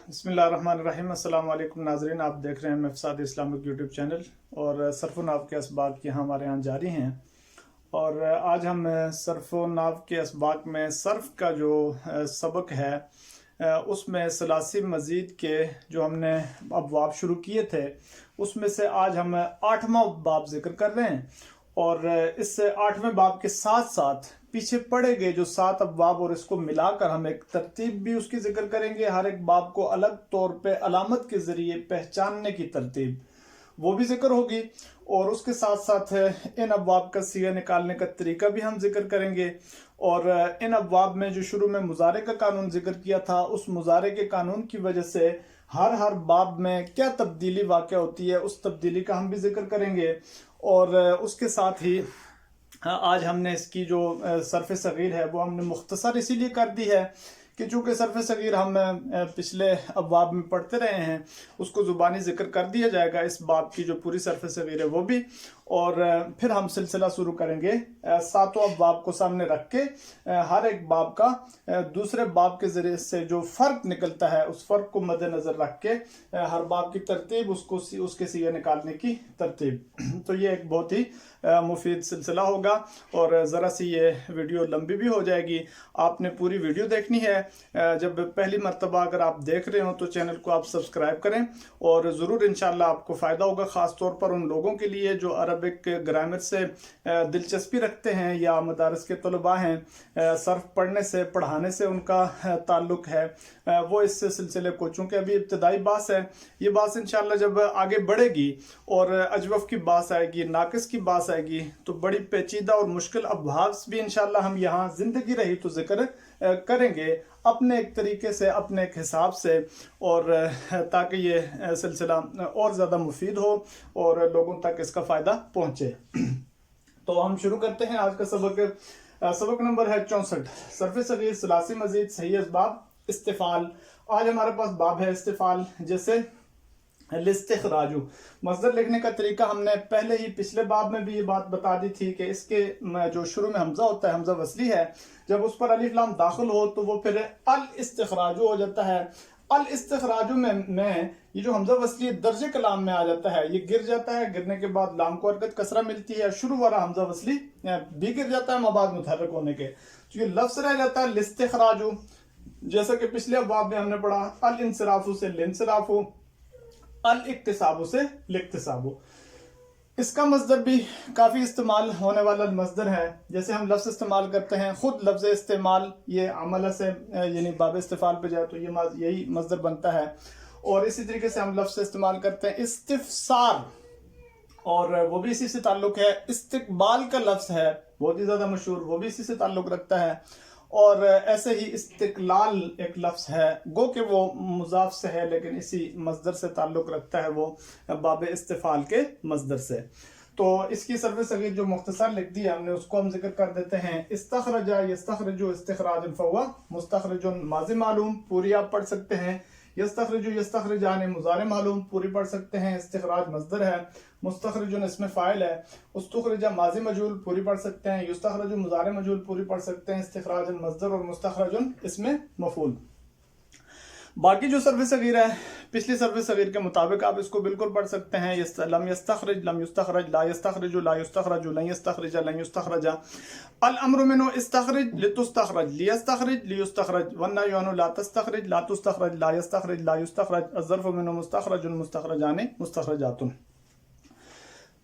बिस्मिल्लाहिर्रहमानिर्रहीम। अस्सलाम वालेकुम नाज़रीन, आप देख रहे हैं मफसाद इस्लामिक यूट्यूब चैनल और सर्फ़ नाव के असबाक यहाँ हमारे यहाँ जारी हैं। और आज हम सर्फ़ नाव के असबाक में सर्फ़ का जो सबक है उसमें सलासी मज़ीद के जो हमने अबवाब शुरू किए थे उसमें से आज हम 8वां बाब ज़िक्र कर रहे हैं। और इस 8वें बाब के साथ साथ पीछे पड़े गए जो 7 अबवाब और इसको मिलाकर हम एक तरतीब भी उसकी जिक्र करेंगे। हर एक बाब को अलग तौर पे अलामत के ज़रिए पहचानने की तरतीब वो भी जिक्र होगी। और उसके साथ साथ इन अबवाब का सिगा निकालने का तरीका भी हम जिक्र करेंगे। और इन अबवाब में जो शुरू में मुजारे का कानून जिक्र किया था, उस मुजारे के कानून की वजह से हर बाब में क्या तब्दीली वाक़या होती है, उस तब्दीली का हम भी जिक्र करेंगे। और उसके साथ ही आज हमने इसकी जो सर्फ़ सग़ीर है वो हमने मुख्तसर इसीलिए कर दी है कि चूँकि सर्फ़ सग़ीर हम पिछले अबवाब में पढ़ते रहे हैं, उसको ज़ुबानी ज़िक्र कर दिया जाएगा। इस बाब की जो पूरी सर्फ़ सग़ीर है वो भी, और फिर हम सिलसिला शुरू करेंगे 7 अबवाब को सामने रख के हर एक बाब का दूसरे बाब के ज़रिए से जो फ़र्क निकलता है उस फ़र्क को मद्देनज़र रख के हर बाब की तरतीब, उसको उसके सिगे निकालने की तरतीब। तो ये एक बहुत ही मुफीद सिलसिला होगा और ज़रा सी ये वीडियो लंबी भी हो जाएगी। आपने पूरी वीडियो देखनी है। जब पहली मर्तबा अगर आप देख रहे हो तो चैनल को आप सब्सक्राइब करें और ज़रूर इंशाल्लाह आपको फ़ायदा होगा, ख़ास तौर पर उन लोगों के लिए जो अरबिक ग्रामर से दिलचस्पी रखते हैं या मदारस के तलबा हैं, सर्फ पढ़ने से पढ़ाने से उनका ताल्लुक़ है, वो इस सिलसिले को, चूँकि अभी इब्तदाई बास है, ये बास इंशाल्लाह जब आगे बढ़ेगी और अजवफ़ की बास आएगी, नाक़िस की बास आएगी, तो बड़ी पेचीदा और मुश्किल अबवाब भी इंशाल्लाह हम यहाँ ज़िंदगी रही तो ज़िक्र करेंगे अपने एक तरीके से, अपने एक हिसाब से, और ताकि ये सिलसिला और ज़्यादा मुफीद हो और लोगों तक इसका फ़ायदा पहुँचे। तो हम शुरू करते हैं आज का सबक। सबक नंबर है 64, सर्फ़ सग़ीर, सलासी मज़ीद, सही असबाब, इस्तिफ़ाल। आज हमारे पास बाब है इस्तिफ़ाल। जैसे लिस्तिखराजु, मज़दर लिखने का तरीका हमने पहले ही पिछले बाब में भी ये बात बता दी थी कि इसके जो शुरू में हमज़ा होता है, हमज़ा वसली है, जब उस पर अलिफ लाम दाखिल हो तो वो फिर अल इस्तिखराजु हो जाता है। अल इस्तिखराजु में ये जो हमज़ा वसली दर्जे कलाम में आ जाता है, ये गिर जाता है, गिरने के बाद लाम को हरकत कसरा मिलती है, शुरू वाला हमज़ा वसली भी गिर जाता है मबाद मुतहर्रिक होने के, तो ये लफ्ज़ रह जाता है लिस्तिखराजु। जैसा कि पिछले बाब में हमने पढ़ा अल इंसराफु से लिनसराफु, अल इक्तिसाबु से लिक्तिसाबु। इसका मज़दर भी काफ़ी इस्तेमाल होने वाला मज़दर है। जैसे हम लफ्ज़ इस्तेमाल करते हैं, ख़ुद लफ्ज़ इस्तेमाल, ये अमल से यानी बाब इस्तिफ़ाल पे जाए तो ये यही मज़दर बनता है। और इसी तरीके से हम लफ्ज़ इस्तेमाल करते हैं इस्तिफ़सार, और वो भी इसी से ताल्लुक़ है। इस्तिक़बाल का लफ्ज़ है बहुत ही ज़्यादा मशहूर, वो भी इसी से ताल्लुक़ रखता है। और ऐसे ही इस्तिक़लाल एक लफ्ज़ है, गो कि वो मुज़ाफ से है लेकिन इसी मज़दर से ताल्लुक़ रखता है, वो बाब इस्तिफ़ाल के मज़दर से। तो इसकी सर्फ़ सग़ीर जो मुख्तसर लिख दी है हमने, उसको हम जिक्र कर देते हैं। इस्तख़रजा यस्तख़रिजु इस्तिख़राजन फ़हुवा मुस्तख़रिजुन, माज़ी मालूम पूरी आप पढ़ सकते हैं। यस्तख़रिजु यस्तख़रिजान मुज़ारे मालूम पूरी पढ़ सकते हैं, इस्तिख़राज मज़दर है, मुस्तख़रिजुन इसमें फ़ाइल है, उस्तख़रिजा माज़ी मजहूल पूरी पढ़ सकते हैं, युस्तख़रजु मुज़ारे मजहूल पूरी पढ़ सकते हैं, इस्तिख़राजन मज़दर और मुस्तख़रजुन इसमें मफ़ूल। बाकी जो सर्फ़ सग़ीर है पिछली सर्फ़ सग़ीर के मुताबिक आप इसको बिल्कुल पढ़ सकते हैं। लम यस्तख़रिज लम युस्तख़रज, ला यस्तख़रिजु ला युस्तख़रजु, लन यस्तख़रिजा लन युस्तख़रजा, अल अम्रु मिन्हु इस्तख़रिज लितुस्तख़रज, लियस्तख़रिज लियुस्तख़रज, वन्नहयु अन्हु ला तस्तख़रिज ला तुस्तख़रज, ला यस्तख़रिज ला युस्तख़रज, अज़्ज़र्फ़ु मिन्हु मुस्तख़रजुन मुस्तख़रजानि मुस्तख़रजातुन।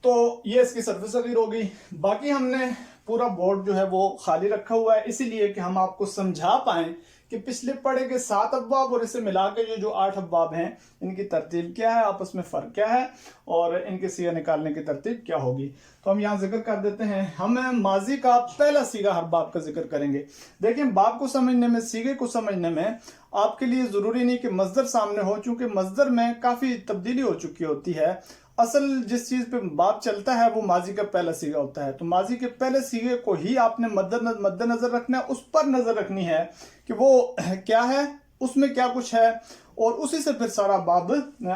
तो ये इसकी सर्फ़ सग़ीर होगी। बाकी हमने पूरा बोर्ड जो है वो खाली रखा हुआ है इसीलिए कि हम आपको समझा पाएँ कि पिछले पढ़े के 7 अबवाब और इसे मिला के ये जो 8 अबवाब हैं इनकी तरतीब क्या है, आपस में फ़र्क क्या है और इनके सीगा निकालने की तरतीब क्या होगी। तो हम यहाँ जिक्र कर देते हैं। हम माजी का पहला सीगा हर बाब का जिक्र करेंगे। देखिए, बाब को समझने में, सीगे को समझने में आपके लिए ज़रूरी नहीं कि मज़दर सामने हो, चूँकि मज़दर में काफ़ी तब्दीली हो चुकी होती है। असल जिस चीज़ पे बाब चलता है वो माजी का पहला सीगा होता है, तो माजी के पहले सीगे को ही आपने मद्देनजर रखना है, उस पर नज़र रखनी है कि वो क्या है, उसमें क्या कुछ है, और उसी से फिर सारा बाब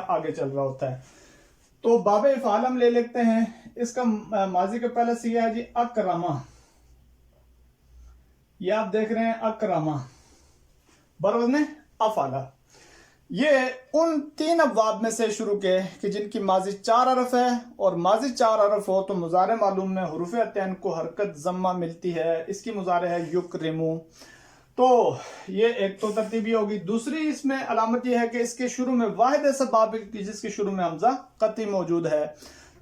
आगे चल रहा होता है। तो बाब इफ़ाल हम ले लेते हैं। इसका माजी का पहला सीगा है जी अकरमा। ये आप देख रहे हैं अकरमा बरवज़्न अफ़अला। یہ ان 3 ابواب میں سے شروع کے کہ جن کی ماضی 4 حرف ہے، اور ماضی 4 حرف ہو تو مضارع معلوم میں حروف عطین کو حرکت ضمہ ملتی ہے. اس کی مضارع ہے یکرمو. تو یہ ایک تو ترتیبی ہوگی. دوسری اس میں علامت یہ ہے کہ اس کے شروع میں واحد ایسا باب ہے جس کے شروع میں حمزہ قطعی موجود ہے.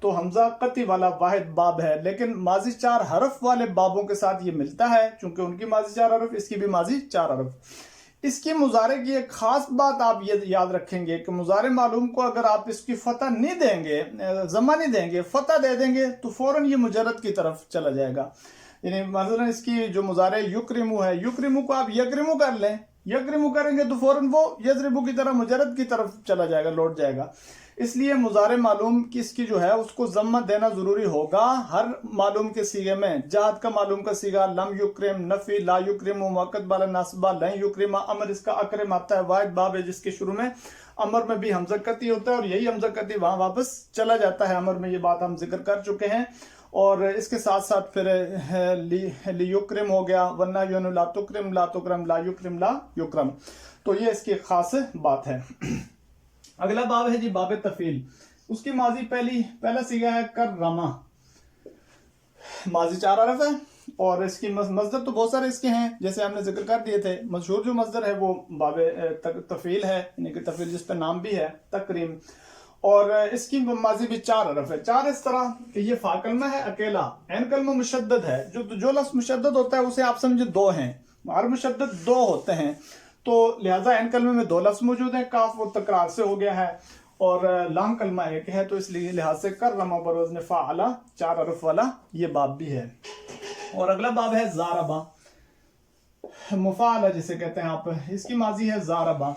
تو حمزہ قطعی والا واحد باب ہے، لیکن ماضی 4 حرف والے بابوں کے ساتھ یہ ملتا ہے، چونکہ ان کی ماضی 4 حرف، اس کی بھی ماضی 4 حرف. اس کی مضارع کی ایک خاص بات آپ یہ یاد رکھیں گے کہ مضارع معلوم کو اگر آپ اس کی فتح نہیں دیں گے، ضمہ نہیں دیں گے، فتح دے دیں گے تو فوراً یہ مجرد کی طرف چلا جائے گا. یعنی مثلا اس کی جو مضارع یکرمو ہے، یکرمو کو آپ یکرمو کر لیں، یکرمو کریں گے تو فوراً وہ یضربو کی طرح مجرد کی طرف چلا جائے گا، لوٹ جائے گا. اس لیے مضارع معلوم کی اس کی جو ہے اس کو ضمہ دینا ضروری ہوگا ہر معلوم کے صیغے میں. جہاد کا معلوم کا صیغہ لم یکرم، نفی لا یکرم، موقت بالا ناصبہ لن یکرم، امر اس کا اکرم آتا ہے، واحد باب ہے جس کے شروع میں امر میں بھی حمزہ قطعی ہوتا ہے، اور یہی حمزہ قطعی وہاں واپس چلا جاتا ہے امر میں. یہ بات ہم ذکر کر چکے ہیں. اور اس کے ساتھ ساتھ پھر لیکرم ہو گیا، ورنہ یون لا تکرم لا تکرم لا یکرم لا یکرم. تو یہ اس کی خاص بات ہے. اگلا باب ہے جی باب تفعیل. اس کی ماضی پہلا صیغہ ہے کررما. ماضی 4 حرف ہے، اور اس کی مصدر تو بہت سارے اس کے ہیں جیسے ہم نے ذکر کر دیے تھے. مشہور جو مصدر ہے وہ باب تفعیل ہے، یعنی کہ تفعیل جس پہ نام بھی ہے تکریم. اور اس کی ماضی بھی 4 حرف ہے. 4 اس طرح کہ یہ فا کلمہ ہے اکیلا، عین کلمہ مشدد ہے. جو لفظ مشدد ہوتا ہے اسے آپ سمجھے 2 ہیں، ہر مشدد 2 ہوتے ہیں. تو لہٰذا عین کلمے میں 2 لفظ موجود ہیں. کاف وہ تکرار سے ہو گیا ہے، اور لام کلمہ ایک ہے، تو اس لیے لحاظ سے کررما بر وزن فعل 4 حرف والا یہ باب بھی ہے. اور اگلا باب ہے ضاربہ، مفعلہ جسے کہتے ہیں آپ. اس کی ماضی ہے ضاربہ،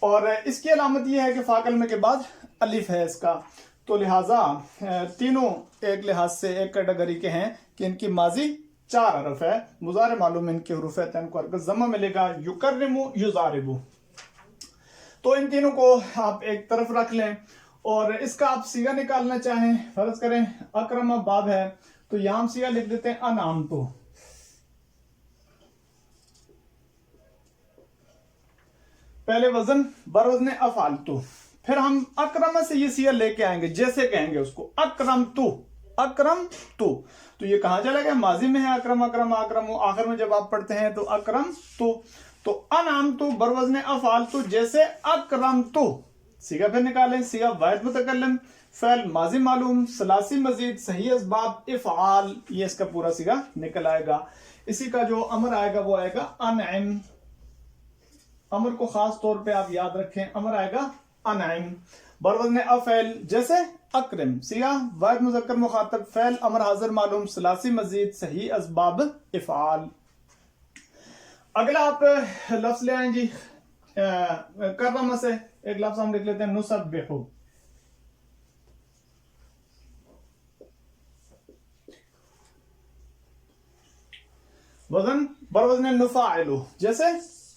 اور اس کی علامت یہ ہے کہ فا کلمے کے بعد الف ہے اس کا. تو لہٰذا تینوں ایک لحاظ سے ایک کیٹیگری کے ہیں کہ ان کی ماضی 4 حرف ہے. مضارع معلوم ان کے حروف عطین کو حرکت ضمہ ملے گا، یکرمو یضاربو. تو ان تینوں کو آپ ایک طرف رکھ لیں، اور اس کا آپ صیغہ نکالنا چاہیں، فرض کریں اکرمہ باب ہے تو یہاں ہم صیغہ لکھ دیتے ہیں انعمتو. پہلے وزن بر وزن افعلتو. پھر ہم اکرمہ سے یہ صیغہ لے کے آئیں گے، جیسے کہیں گے اس کو اکرمتو اکرمتو. تو یہ کہاں چلا گیا؟ ماضی میں ہے اکرم اکرم اکرم، آخر میں جب آپ پڑھتے ہیں تو اکرمتو. تو انعمتو بر وزن افعلتو جیسے اکرمتو. صیغہ پھر نکالیں، صیغہ واحد متکلم، فعل ماضی معلوم، ثلاثی مزید، صحیح اسباب، افعال، یہ اس کا پورا صیغہ نکل آئے گا. اسی کا جو امر آئے گا وہ آئے گا انعم. امر کو خاص طور پہ آپ یاد رکھیں، امر آئے گا انعم. بر وزن افعل جیسے اکرم، صیغہ واحد مذکر مخاطب، فعل امر حاضر معلوم، ثلاثی مزید، صحیح اسباب، افعال. اگلا آپ لفظ لے آئیں جی کررما سے. ایک لفظ ہم لکھ لیتے ہیں نسبحو. وزن بر وزن نفاعلو جیسے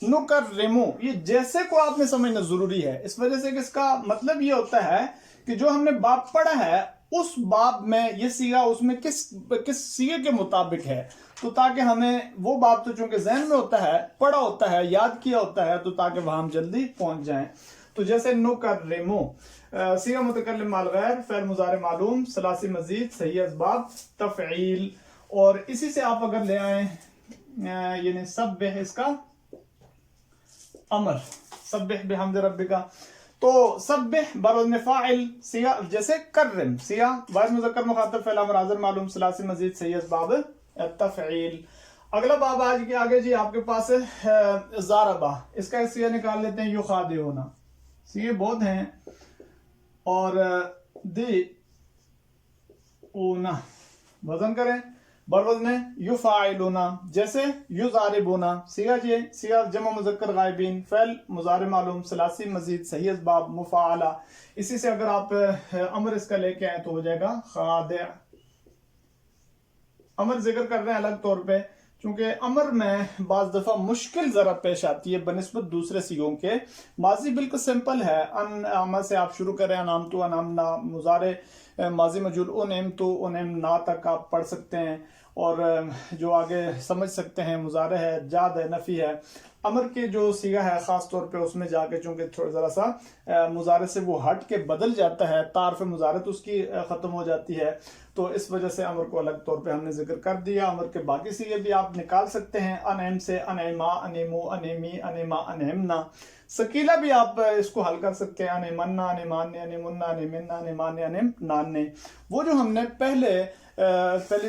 نکرمو. یہ جیسے کو آپ نے سمجھنا ضروری ہے، اس وجہ سے کہ اس کا مطلب یہ ہوتا ہے کہ جو ہم نے باب پڑھا ہے اس باب میں یہ صیغہ اس میں کس صیغے کے مطابق ہے. تو تاکہ ہمیں وہ باب تو چونکہ ذہن میں ہوتا ہے، پڑھا ہوتا ہے، یاد کیا ہوتا ہے، تو تاکہ وہاں ہم جلدی پہنچ جائیں. تو جیسے نکرمو، صیغہ متکلم مع الغیر، فعل مضارع معلوم، ثلاثی مزید، صحیح اسباب، تفعیل. اور اسی سے آپ اگر لے آئیں یعنی سبح، اس کا امر سبح بحمد ربک. تو سبح بر وزن فاعل، صیغہ جیسے کرم، صیغہ واحد مذکر مخاطب، فعل امر حاضر معلوم، ثلاثی مزید، صحیح اسباب، تفعیل. اگلا باب آج کے آگے جی آپ کے پاس ہے ضاربہ. اس کا صیغہ نکال لیتے ہیں یخادعون. صیغے بہت ہیں، اور دی اونا وزن کریں بر وزن یفاعلون جیسے یضاربون. صیغہ جمع مذکر غائبین، فعل مضارع معلوم، ثلاثی مزید، صحیح اسباب، مفاعلہ. اسی سے اگر آپ امر اس کا لے کے آئیں تو ہو جائے گا خادع. امر ذکر کر رہے ہیں الگ طور پہ، چونکہ امر میں بعض دفعہ مشکل ذرا پیش آتی ہے بنسبت دوسرے صیغوں کے. ماضی بالکل سمپل ہے، انعم سے آپ شروع کریں، انعمتو انعمنا. مضارع ماضی مجہول انعمتو انعمنا تک آپ پڑھ سکتے ہیں. اور جو آگے سمجھ سکتے ہیں مضارع ہے، جاد ہے، نفی ہے، امر کے جو صیغہ ہے خاص طور پہ اس میں جا کے چونکہ تھوڑا ذرا سا مضارع سے وہ ہٹ کے بدل جاتا ہے، تعارف مضارعت اس کی ختم ہو جاتی ہے، تو اس وجہ سے امر کو الگ طور پہ ہم نے ذکر کر دیا۔ امر کے باقی صیغے بھی آپ نکال سکتے ہیں، انعم سے انعما، انعمو، انعمی، انعما، انعمنا۔ ثقیلہ بھی آپ اس کو حل کر سکتے ہیں، انعمنا، انعمان، انعمنا، انعمنا، انعمان، انعمنان۔ وہ جو ہم نے پہلے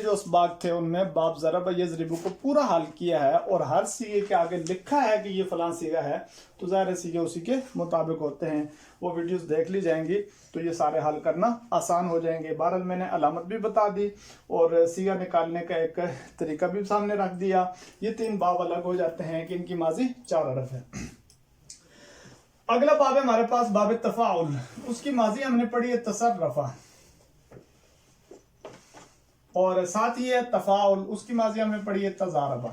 جو اسباق تھے ان میں باب ضرب یضرب کو پورا حل کیا ہے، اور ہر صیغے کے آگے لکھا ہے کہ یہ فلاں صیغہ ہے، تو ظاہر صیغے اسی کے مطابق ہوتے ہیں۔ وہ ویڈیوز دیکھ لی جائیں گی تو یہ سارے حل کرنا آسان ہو جائیں گے۔ بہرحال میں نے علامت بھی بتا دی اور صیغہ نکالنے کا ایک طریقہ بھی سامنے رکھ دیا۔ یہ 3 باب الگ ہو جاتے ہیں کہ ان کی ماضی 4 حرف ہے۔ اگلا باب ہے ہمارے پاس باب تفاعل، اس کی ماضی ہم نے پڑھی ہے تصرفہ، اور ساتھ ہی ہے تفاعل، اس کی ماضی ہم نے پڑھی ہے تضاربہ۔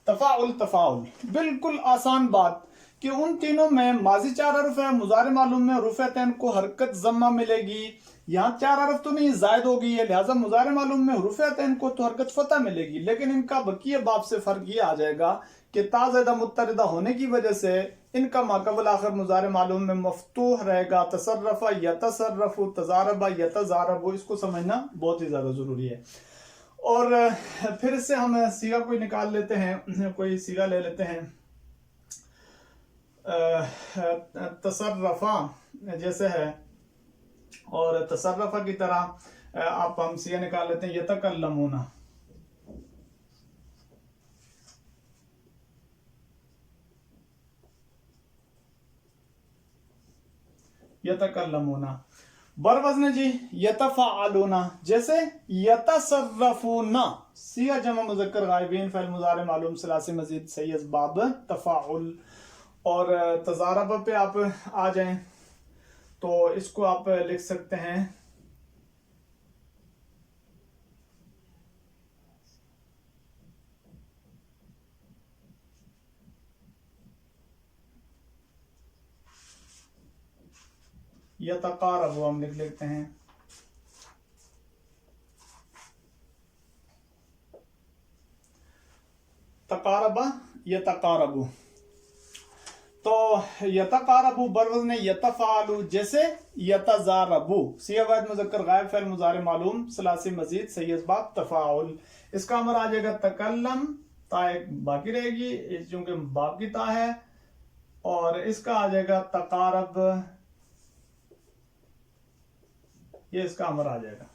تفاعل بالکل آسان بات کہ ان تینوں میں ماضی 4 حرف ہے، مضارع معلوم میں حروف عین کو حرکت ضمہ ملے گی، یہاں 4 حرف تو نہیں زائد ہو گئی ہے، لہٰذا مضارع معلوم میں حروف عین کو تو حرکت فتح ملے گی، لیکن ان کا بقیہ باب سے فرق یہ آ جائے گا کہ تا زیادہ متردہ ہونے کی وجہ سے ان کا ماقبل آخر مضارع معلوم میں مفتوح رہے گا، تصرفہ یتصرف، تضاربہ یتضارب، اس کو سمجھنا بہت ہی زیادہ ضروری ہے۔ اور پھر اس سے ہم صیغہ کوئی نکال لیتے ہیں، کوئی صیغہ لے لیتے ہیں، تصرفہ جیسے ہے، اور تصرفہ کی طرح آپ ہم صیغہ نکال لیتے ہیں یتکلمون۔ یتکلمون بروزن جی یتفعلون، جیسے یتصرفون، صیغہ جمع مذکر غائبین، فعل مضارع معلوم ثلاثی مزید صحیح اسباب تفاعل۔ اور تضارب پہ آپ آ جائیں تو اس کو آپ لکھ سکتے ہیں یتقارب، ہم لکھ لیتے ہیں تقارب یتقارب۔ تو یتقارب بروزن یتفعل، جیسے یتضارب، صیغہ واحد مذکر غائب، فعل مضارع معلوم ثلاثی مزید صحیح اسباب تفاعل۔ اس کا امر آ جائے گا تکلم، تا ایک باقی رہے گی چونکہ باب کی تا ہے، اور اس کا آ جائے گا تقارب، یہ اس کا امر آ جائے گا۔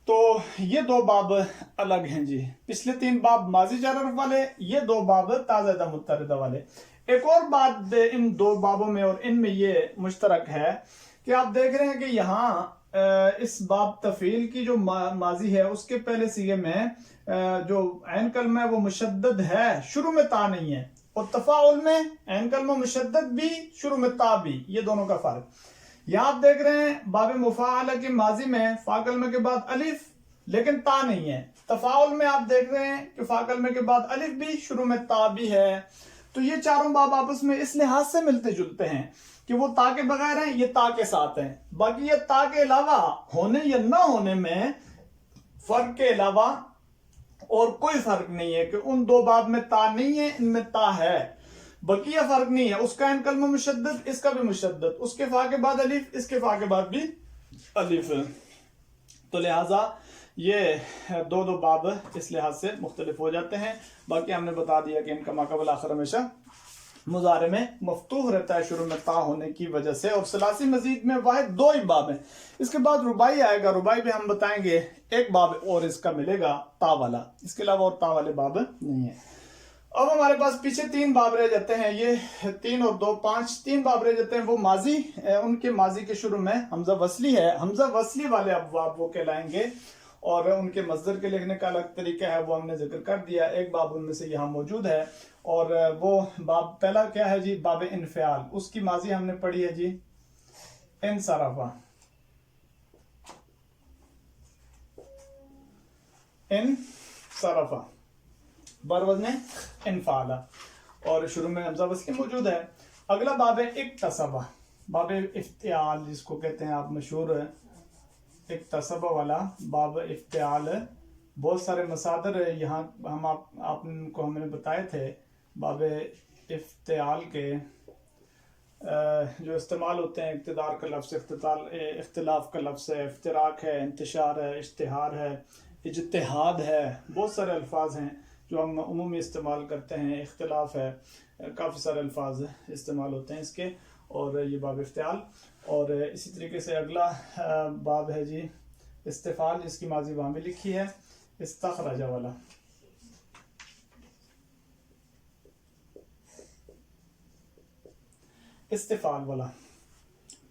تو یہ 2 باب الگ ہیں جی، پچھلے 3 باب ماضی 4 حرف والے، یہ 2 باب تا زیادہ متردہ والے۔ ایک اور بات ان 2 بابوں میں اور ان میں یہ مشترک ہے کہ آپ دیکھ رہے ہیں کہ یہاں اس باب تفعیل کی جو ماضی ہے اس کے پہلے صیغے میں جو عین کلمہ ہے وہ مشدد ہے، شروع میں تا نہیں ہے، اور تفاعل میں عین کلمہ مشدد بھی، شروع میں تا بھی، یہ دونوں کا فرق۔ یہاں آپ دیکھ رہے ہیں باب مفاعلہ کی ماضی میں فا کلمہ کے بعد الف لیکن تا نہیں ہے، تفاعل میں آپ دیکھ رہے ہیں کہ فا کلمہ کے بعد الف بھی، شروع میں تا بھی ہے۔ تو یہ چاروں باب آپس میں اس لحاظ سے ملتے جلتے ہیں کہ وہ تا کے بغیر ہیں، یہ تا کے ساتھ ہیں، باقی یہ تا کے علاوہ ہونے یا نہ ہونے میں فرق کے علاوہ اور کوئی فرق نہیں ہے کہ ان 2 باب میں تا نہیں ہے، ان میں تا ہے، بقیہ فرق نہیں ہے، اس کا عین کلمہ مشدد، اس کا بھی مشدد، اس کے فا کے بعد الف، اس کے فا کے بعد بھی الف، تو لہٰذا یہ 2 باب اس لحاظ سے مختلف ہو جاتے ہیں۔ باقی ہم نے بتا دیا کہ ان کا ماقبل آخر ہمیشہ مضارع میں مفتوح رہتا ہے شروع میں تا ہونے کی وجہ سے، اور ثلاثی مزید میں واحد 2 ہی باب ہیں۔ اس کے بعد رباعی آئے گا، رباعی بھی ہم بتائیں گے، ایک باب اور اس کا ملے گا تا والا، اس کے علاوہ اور تا والے باب نہیں ہیں۔ اب ہمارے پاس پیچھے 3 باب رہ جاتے ہیں، یہ 3 اور 2 5 3 باب رہ جاتے ہیں، وہ ماضی، ان کے ماضی کے شروع میں حمزہ وصلی ہے، حمزہ وصلی والے ابواب وہ کہلائیں گے، اور ان کے مصدر کے لکھنے کا الگ طریقہ ہے، وہ ہم نے ذکر کر دیا، ایک باب ان میں سے یہاں موجود ہے، اور وہ باب پہلا کیا ہے جی، باب انفعال، اس کی ماضی ہم نے پڑھی ہے جی انصرفہ، انصرفہ بروزن انفعالہ، اور شروع میں حمزہ وصلی موجود ہے۔ اگلا باب ہے اکتسبہ، باب افتعال جس کو کہتے ہیں آپ، مشہور इक्तसब वाला बाब इफ्तिआल, बहुत सारे मसादर यहाँ हम आपको हमने बताए थे बाब इफ्तिआल के जो इस्तेमाल होते हैं। इक़्तिदार का लफ्ज़, इख्तिलाफ का लफ्ज़ है, इफ्तिराक है, इंतशार है, इश्तिहार है, इज्तिहाद है, बहुत सारे अल्फाज हैं जो हम उमूमी इस्तेमाल करते हैं। इख्तिलाफ है, काफ़ी सारे अल्फाज इस्तेमाल होते हैं इसके, और ये बाब इफ्तिआल। और इसी तरीके से अगला बाब है जी इस्तिफ़ाल, जिसकी माजी वहाँ भी लिखी है, इस्तखरजा वाला। इस्तिफ़ाल वाला,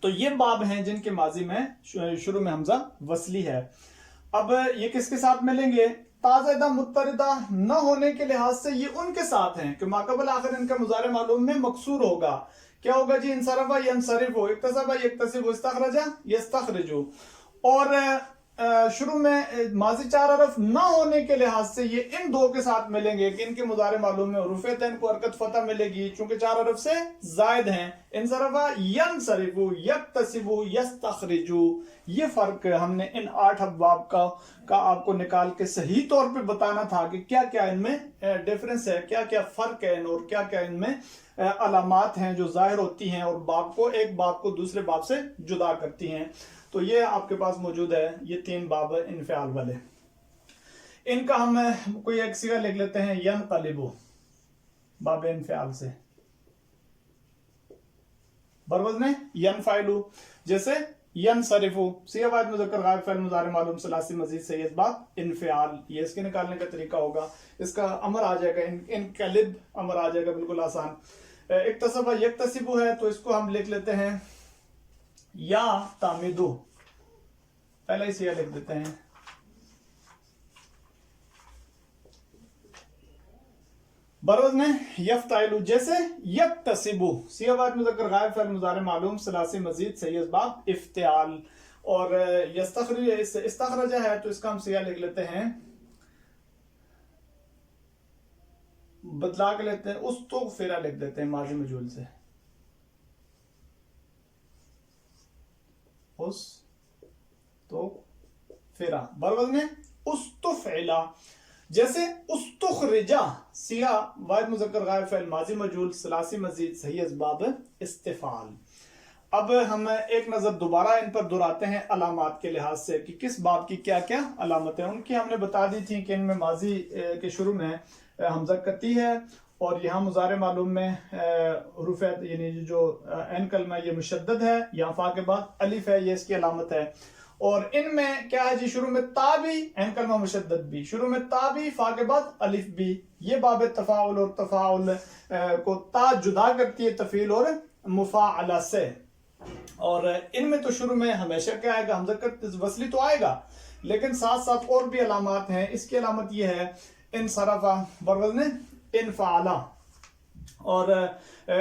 तो ये बाब हैं जिनके माजी में शुरू में हमजा वसली है। अब ये किसके साथ मिलेंगे? ताज़ा मुत्तरिदा न होने के लिहाज से ये उनके साथ हैं कि माक़बल आखिर इनका मुज़ारे मालूम में मकसूर होगा। क्या होगा जी? इंसरफ़ा यंसरिफ़ु, इक्तसबा यक्तसिबु, इस्तखरजा यस्तखरिजु। और शुरू में माजी चार अरफ न होने के लिहाज से ये इन दो के साथ मिलेंगे कि इनके मुज़ारे मालूम में हुरूफ़-ए-तैन को हरकत फतह मिलेगी चूंकि चार अरफ से जायद हैं। इंसरफ़ा यंसरिफ़ु, यक्तसिबु, यस्तखरिजु। ये फर्क हमने इन 8 अबवाब का आपको निकाल के सही तौर पे बताना था कि क्या क्या इनमें डिफरेंस है, क्या क्या फर्क है और क्या क्या इनमें अलामात हैं जो जाहिर होती हैं और बाब को, एक बाब को दूसरे बाब से जुदा करती हैं। तो ये आपके पास मौजूद है, ये 3 बाब इनफ़िआल वाले। इनका हम कोई एक सिगा लिख लेते हैं, यनक़लिबु, बाब इनफ़िआल से बरवज़्न यनफ़इलु। जैसे यनसरिफ़ु, सिगा वाहिद मुज़क्कर गायब फ़इल मुज़ारे मालूम सलासी मज़ीद सय्यद बाब इनफ़िआल। ये इसके निकालने का तरीका होगा, इसका अमर आ जाएगा, इनक़लिब अमर आ जाएगा, बिल्कुल आसान। इक्तसबा यक्तसिबु है तो इसको हम लिख लेते हैं या तामिदु, पहले ही सिया लिख देते हैं। बरवज़्न यफ्ताइलु, जैसे यक्तसिबु, सिगा वाहिद मुज़क्कर गायब फ़इल मुज़ारे मालूम सलासी मज़ीद सय्यद बाब इफ्तिआल। और इस्तखरजा है तो इसका हम सिया लिख लेते हैं, बदला के लेते हैं, उस तो फेरा लिख देते हैं माजी मजूल से, उस तो फेरा। बरवज़्न उस्तुफ़इला, जैसे उस्तुख़रिजा, सिगा वाहिद मुज़क्कर गायब फ़इल माजी मजूल सलासी मज़ीद सय्यद बाब इस्तिफ़ाल। अब हम एक नज़र दोबारा इन पर दोहराते हैं अलामात के लिहाज से कि किस बाब की क्या क्या अलामतें। उनकी हमने बता दी थी कि इनमें माजी के शुरू में हमज़ा कती है और यहाँ मुज़ारे मालूम में हुरूफ़ यानी जो एन कलमा ये मुशद्दद है, यहाँ फा के बाद अलिफ है, ये इसकी अलामत है। और इनमें क्या है जी? शुरू में ता भी, एन कलमा मुशद्दद भी, शुरू में ता भी, फा के बाद अलिफ भी। ये बाब तफ़ाउल और तफ़ाउल को ता जुदा करती है तफ़ील और मुफ़ाअला से। और इनमें तो शुरू में हमेशा क्या आएगा? हमज़ा कत वसली तो आएगा, लेकिन साथ साथ और भी अलामात हैं। इसकी अलामत ये है इनसरफ़ा, बरवज़्न इनफ़अला, और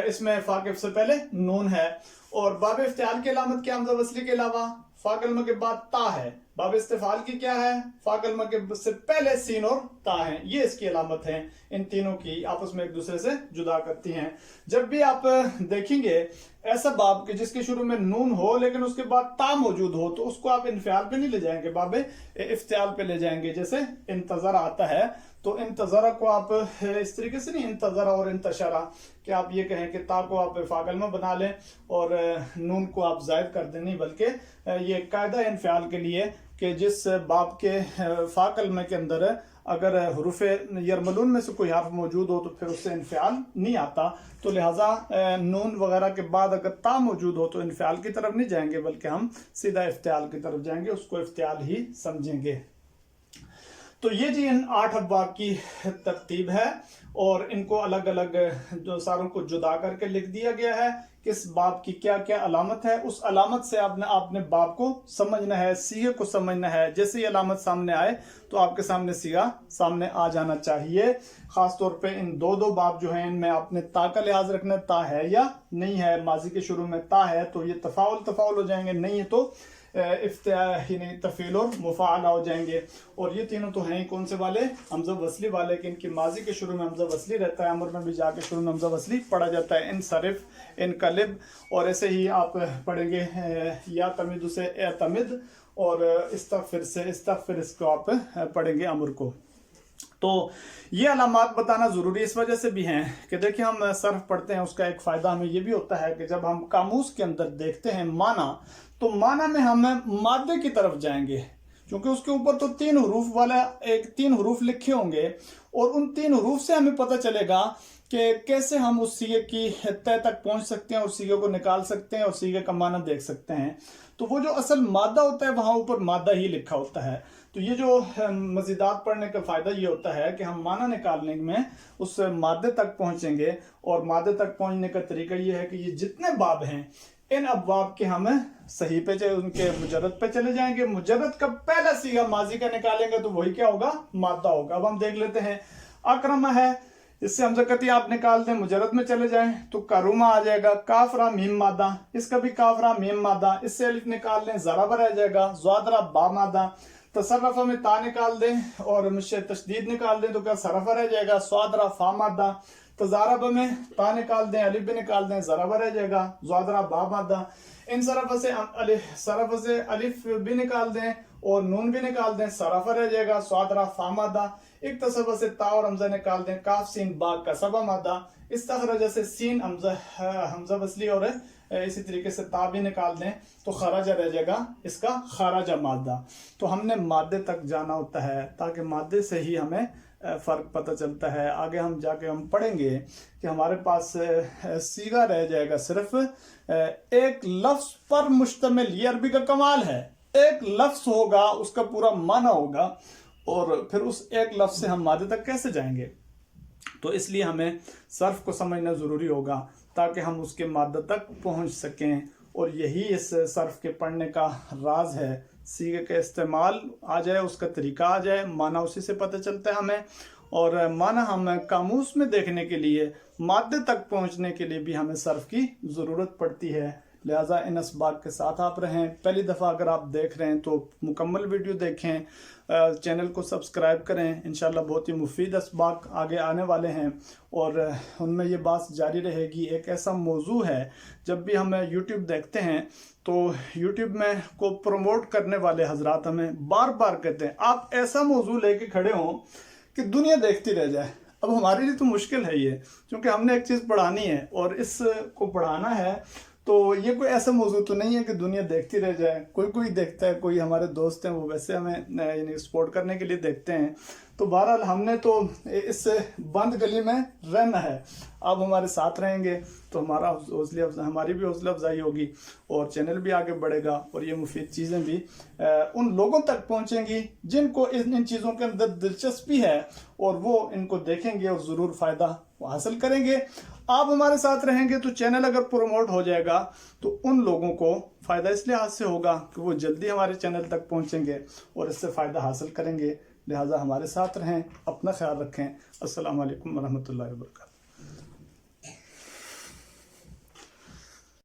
इसमें फा के से पहले नून है। और बाब इफ्तिआल की अलामत क्या? हमज़ा वसली के अलावा फा कलमा के बाद ता है। बाब इस्तिफ़ाल की क्या है? फा कलमा के से पहले सीन और ता है, ये इसकी अलामत है। इन तीनों की आपस में एक दूसरे से जुदा करती हैं। जब भी आप देखेंगे ऐसा बाब के जिसके शुरू में नून हो लेकिन उसके बाद ता मौजूद हो, तो उसको आप इनफ़िआल पे नहीं ले जाएंगे, बाब इफ्तिआल पे ले जाएंगे। जैसे इंतज़र आता है तो इंतज़रा को आप इस तरीके से नहीं, इंतज़रा और इंतशरा, कि आप ये कहें कि ता को आप फा कलमा बना लें और नून को आप ज़ायद कर दें, नहीं, बल्कि ये कायदा इनफ़िआल के लिए कि जिस बाब के फा कलमे के अंदर अगर हुरूफ़ यरमलून में से कोई हर्फ मौजूद हो तो फिर उससे इनफ़िआल नहीं आता। तो लिहाजा नून वगैरह के बाद अगर ता मौजूद हो तो इनफ़िआल की तरफ नहीं जाएंगे, बल्कि हम सीधा इफ्तिआल की तरफ जाएंगे, उसको इफ्तिआल ही समझेंगे। तो ये जी इन 8 अबवाब की तरतीब है और इनको अलग अलग जो सारों को जुदा करके लिख दिया गया है किस बाब की क्या क्या अलामत है। उस अलामत से आपने बाब को समझना है, सीगे को समझना है। जैसे ही अलामत सामने आए तो आपके सामने सीगा सामने आ जाना चाहिए। खास तौर पे इन दो बाब जो हैं इनमें आपने ता का लिहाज रखना, ता है या नहीं है। माजी के शुरू में ता है तो ये तफ़ाउल हो जाएंगे, नहीं है तो तफ़ील और मुफ़ाअला हो जाएंगे। और ये तीनों तो हैं कौन से वाले? हमज़ा वसली वाले, कि इनकी माजी के शुरू में हमज़ा वसली रहता है, अमर में भी जाके शुरू में हमज़ा वसली पढ़ा जाता है, इनसरिफ़, इनक़लिब। और ऐसे ही आप पढ़ेंगे या तमिद से एतमिद, اور इस्तग़फ़िर इसको आप पढ़ेंगे अमर को। तो ये अलामात बताना ज़रूरी इस वजह से भी हैं कि देखिए हम सर्फ पढ़ते हैं, उसका एक फ़ायदा हमें ये भी होता है कि जब हम कामूस के अंदर देखते हैं माना, तो माना में हम मादे की तरफ जाएंगे, क्योंकि उसके ऊपर तो 3 हरूफ वाला 3 हरूफ लिखे होंगे और उन 3 हरूफ से हमें पता चलेगा कि कैसे हम उस सीगे की तय तक पहुंच सकते हैं और सीगे को निकाल सकते हैं और सीगे का माना देख सकते हैं। तो वो जो असल मादा होता है वहां ऊपर मादा ही लिखा होता है। तो ये जो मज़ीदात पढ़ने का फ़ायदा ये होता है कि हम माना निकालने में उस मादे तक पहुंचेंगे, और मादे तक पहुंचने का तरीका ये है कि ये जितने बाब हैं इन अब्वाब के हम सही पे उनके मुजर्रद पे चले जाएंगे। मुजर्रद का पहला सीगा माजी का निकालेंगे तो वही क्या होगा, मादा होगा। अब हम देख लेते हैं, अकरमा है, इससे हमजा कती आप निकाल दें, मुजर्रद में चले जाएं तो करुमा आ जाएगा, काफरा मीम मादा, इसका भी काफरा मीम मादा, इससे अलिफ निकाल लें, ज़राबा रह जाएगा, ज़्वादरा बा मादा, तसर्रफा में ता निकाल दें और मुझसे तशदीद निकाल दें तो क्या सरफा रह जाएगा, स्वादरा फा मादा, तजारब में ता निकाल दें, अलिफ भी निकाल दें, ज़राबा रह जाएगा, ज़्वादरा बा मादा, इन सरफ से अलिफ भी निकाल दें और नून भी निकाल दें, सरफा रह जाएगा, स्वादरा फा मादा, एक तसबा से ता और हमजा निकाल दें, काफ सीन बा कसबा मादा, इस्तखरज से सीन हमजा वसली और इसी तरीके से ता भी निकाल दें तो खराजा रह जाएगा, इसका खराजा मादा। तो हमने मादे तक जाना होता है ताकि मादे से ही हमें फ़र्क पता चलता है। आगे हम जाके हम पढ़ेंगे कि हमारे पास सीगा रह जाएगा सिर्फ एक लफ्ज़ पर मुश्तमिल। ये अरबी का कमाल है, एक लफ्ज़ होगा उसका पूरा माना होगा और फिर उस एक लफ्ज़ से हम मादे तक कैसे जाएंगे। तो इसलिए हमें सर्फ को समझना ज़रूरी होगा ताकि हम उसके मादे तक पहुंच सकें, और यही इस सर्फ के पढ़ने का राज है। सीगे का इस्तेमाल आ जाए, उसका तरीका आ जाए, माना उसी से पता चलता है हमें, और माना हम कामूस में देखने के लिए, मादे तक पहुंचने के लिए भी हमें सर्फ की ज़रूरत पड़ती है। लिहाजा इन असबाक के साथ आप रहें। पहली दफ़ा अगर आप देख रहे हैं तो मुकम्मल वीडियो देखें, चैनल को सब्सक्राइब करें। इंशाल्लाह बहुत ही मुफीद असबाक आगे आने वाले हैं और उनमें ये बात जारी रहेगी। एक ऐसा मौजू है, जब भी हम यूट्यूब देखते हैं तो यूट्यूब में को प्रमोट करने वाले हजरात हमें बार बार कहते हैं आप ऐसा मौजू लेके खड़े हों कि दुनिया देखती रह जाए। अब हमारे लिए तो मुश्किल है ये, क्योंकि हमने एक चीज़ पढ़ानी है और इसको पढ़ाना है, तो ये कोई ऐसा मौजूद तो नहीं है कि दुनिया देखती रह जाए। कोई देखता है, कोई हमारे दोस्त हैं वो वैसे हमें यानी सपोर्ट करने के लिए देखते हैं। तो बहरहाल हमने तो इस बंद गली में रहना है। अब हमारे साथ रहेंगे तो हमारी भी हौसला अफजाई होगी और चैनल भी आगे बढ़ेगा और ये मुफीद चीज़ें भी उन लोगों तक पहुंचेंगी जिनको इन चीज़ों के अंदर दिलचस्पी है और वो इनको देखेंगे और ज़रूर फ़ायदा हासिल करेंगे। आप हमारे साथ रहेंगे तो चैनल अगर प्रमोट हो जाएगा तो उन लोगों को फ़ायदा इस लिहाज से होगा कि वो जल्दी हमारे चैनल तक पहुंचेंगे और इससे फ़ायदा हासिल करेंगे। लिहाजा हमारे साथ रहें, अपना ख्याल रखें। अस्सलाम वालेकुम वरहमतुल्लाहि वबरकातुहू।